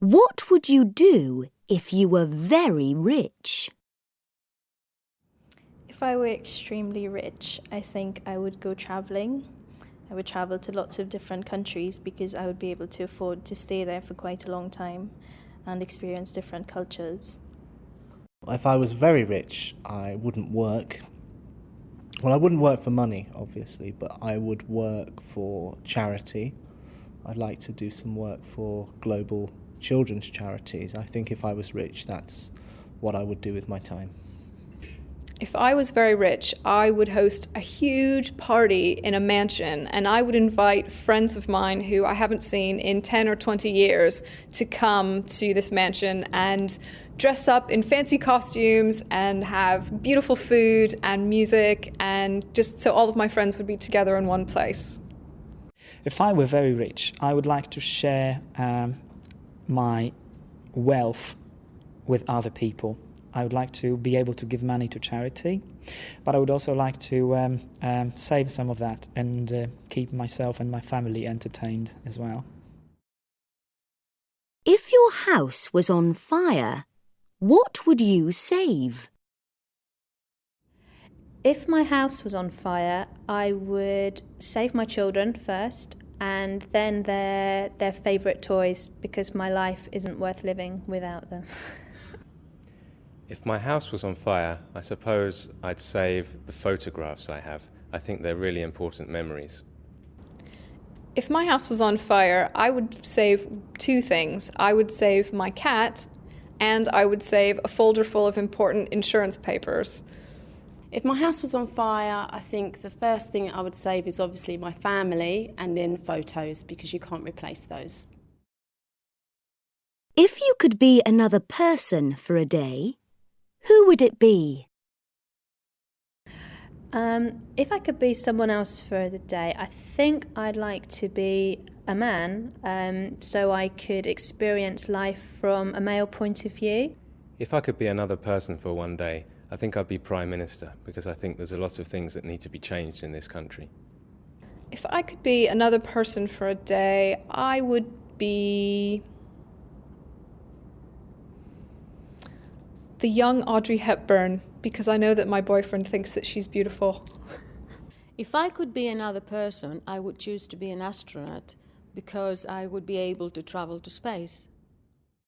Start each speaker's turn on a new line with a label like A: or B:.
A: What would you do if you were very rich?
B: If I were extremely rich, I think I would go travelling. I would travel to lots of different countries because I would be able to afford to stay there for quite a long time and experience different cultures.
C: If I was very rich, I wouldn't work. Well, I wouldn't work for money, obviously, but I would work for charity. I'd like to do some work for global children's charities. I think if I was rich, that's what I would do with my time.
D: If I was very rich, I would host a huge party in a mansion, and I would invite friends of mine who I haven't seen in 10 or 20 years to come to this mansion and dress up in fancy costumes and have beautiful food and music, and just so all of my friends would be together in one place.
E: If I were very rich, I would like to share my wealth with other people. I would like to be able to give money to charity, but I would also like to save some of that and keep myself and my family entertained as well.
A: If your house was on fire, what would you save?
F: If my house was on fire, I would save my children first and then their favourite toys, because my life isn't worth living without them.
G: If my house was on fire, I suppose I'd save the photographs I have. I think they're really important memories.
D: If my house was on fire, I would save two things. I would save my cat, and I would save a folder full of important insurance papers.
H: If my house was on fire, I think the first thing I would save is obviously my family and then photos, because you can't replace those.
A: If you could be another person for a day, who would it be?
F: If I could be someone else for the day, I think I'd like to be a man, so I could experience life from a male point of view.
G: If I could be another person for one day, I think I'd be Prime Minister, because I think there's a lot of things that need to be changed in this country.
D: If I could be another person for a day, I would be the young Audrey Hepburn, because I know that my boyfriend thinks that she's beautiful.
I: If I could be another person, I would choose to be an astronaut, because I would be able to travel to space.